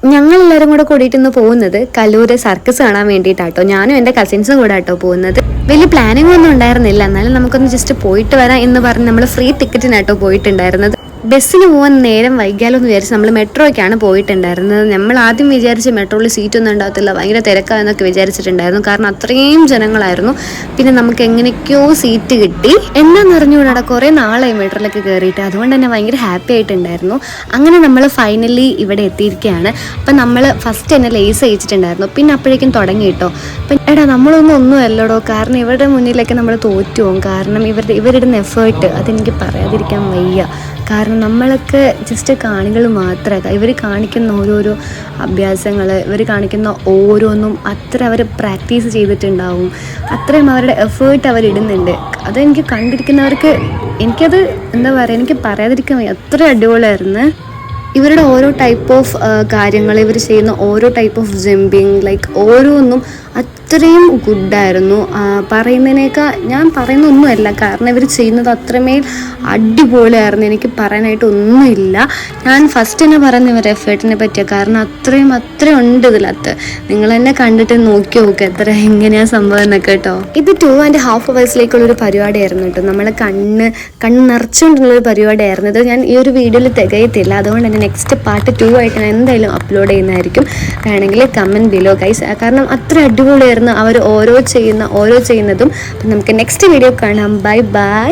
ഞങ്ങളെല്ലാവരും കൂടെ കൂടിയിട്ട് ഇന്ന് പോകുന്നത് കലൂര് സർക്കസ് കാണാൻ വേണ്ടിയിട്ടാട്ടോ. ഞാനും എൻ്റെ കസിൻസും കൂടെ ആട്ടോ പോകുന്നത്. വലിയ പ്ലാനിങ് ഒന്നും ഉണ്ടായിരുന്നില്ല, എന്നാലും നമുക്കൊന്ന് ജസ്റ്റ് പോയിട്ട് വരാം എന്ന് പറഞ്ഞ് നമ്മൾ ഫ്രീ ടിക്കറ്റിനാട്ടോ പോയിട്ടുണ്ടായിരുന്നത്. ബസ്സിന് പോകാൻ നേരം വൈകിയാലോ എന്ന് വിചാരിച്ച് നമ്മൾ മെട്രോയ്ക്കാണ് പോയിട്ടുണ്ടായിരുന്നത്. നമ്മൾ ആദ്യം വിചാരിച്ച് മെട്രോയിൽ സീറ്റൊന്നും ഉണ്ടാകത്തില്ല, ഭയങ്കര തിരക്കാന്നൊക്കെ വിചാരിച്ചിട്ടുണ്ടായിരുന്നു, കാരണം അത്രയും ജനങ്ങളായിരുന്നു. പിന്നെ നമുക്ക് എങ്ങനെയൊക്കെയോ സീറ്റ് കിട്ടി. എന്നാന്ന് അറിഞ്ഞുകൂടാ, കുറേ നാളായി മെട്രോയിലൊക്കെ കയറിയിട്ട്, അതുകൊണ്ട് തന്നെ ഭയങ്കര ഹാപ്പി ആയിട്ടുണ്ടായിരുന്നു. അങ്ങനെ നമ്മൾ ഫൈനലി ഇവിടെ എത്തിയിരിക്കുകയാണ്. അപ്പം നമ്മൾ ഫസ്റ്റ് തന്നെ ലേസ് അയച്ചിട്ടുണ്ടായിരുന്നു, പിന്നെ അപ്പോഴേക്കും തുടങ്ങി കേട്ടോ. അപ്പം എടാ ഒന്നും അല്ലടോ, കാരണം ഇവരുടെ മുന്നിലൊക്കെ നമ്മൾ തോറ്റു പോകും. കാരണം ഇവരിടുന്ന എഫേർട്ട് അതെനിക്ക് പറയാതിരിക്കാൻ വയ്യ. കാരണം നമ്മളൊക്കെ ജസ്റ്റ് കാണികൾ മാത്രമല്ല, ഇവർ കാണിക്കുന്ന ഓരോരോ അഭ്യാസങ്ങൾ, ഇവർ കാണിക്കുന്ന ഓരോന്നും അത്ര അവർ പ്രാക്ടീസ് ചെയ്തിട്ടുണ്ടാവും, അത്രയും അവരുടെ എഫേർട്ട് അവരിടുന്നുണ്ട്. അതെനിക്ക് കണ്ടിരിക്കുന്നവർക്ക് എനിക്കത് എന്താ പറയുക, എനിക്ക് പറയാതിരിക്കാൻ വയ്യ, അത്ര അടിപൊളിയായിരുന്നു. ഇവരുടെ ഓരോ ടൈപ്പ് ഓഫ് കാര്യങ്ങൾ, ഇവർ ചെയ്യുന്ന ഓരോ ടൈപ്പ് ഓഫ് ജമ്പിങ്, ലൈക്ക് ഓരോന്നും അത്രയും ഗുഡായിരുന്നു. പറയുന്നതിനേക്കാൾ ഞാൻ പറയുന്നൊന്നുമല്ല, കാരണം ഇവർ ചെയ്യുന്നത് അത്രമേൽ അടിപൊളിയായിരുന്നു. എനിക്ക് പറയാനായിട്ട് ഒന്നുമില്ല. ഞാൻ ഫസ്റ്റ് തന്നെ പറയുന്ന ഇവരുടെ എഫേർട്ടിനെ പറ്റിയാണ്, കാരണം അത്രയും ഉണ്ട് ഇതിനകത്ത്. നിങ്ങൾ തന്നെ കണ്ടിട്ട് നോക്കി നോക്കുക എങ്ങനെയാണ് സംഭവം എന്നൊക്കെ കേട്ടോ. ഇത് 2.5 hours പരിപാടിയായിരുന്നു കേട്ടോ. നമ്മളെ കണ്ണ് നിറച്ചുകൊണ്ടുള്ളൊരു പരിപാടിയായിരുന്നു. ഇത് ഞാൻ ഈ ഒരു വീഡിയോയിൽ തികയത്തില്ല, അതുകൊണ്ട് തന്നെ നെക്സ്റ്റ് പാർട്ട് 2 ആയിട്ട് ഞാൻ എന്തായാലും അപ്ലോഡ് ചെയ്യുന്നതായിരിക്കും. വേണമെങ്കിൽ കമൻറ്റ് ബിലോ ഗൈസ്, കാരണം അത്ര അടിപൊളിയായിരുന്നു അവർ ഓരോ ചെയ്യുന്നതും. അപ്പം നമുക്ക് നെക്സ്റ്റ് വീഡിയോ കാണാം. ബൈ.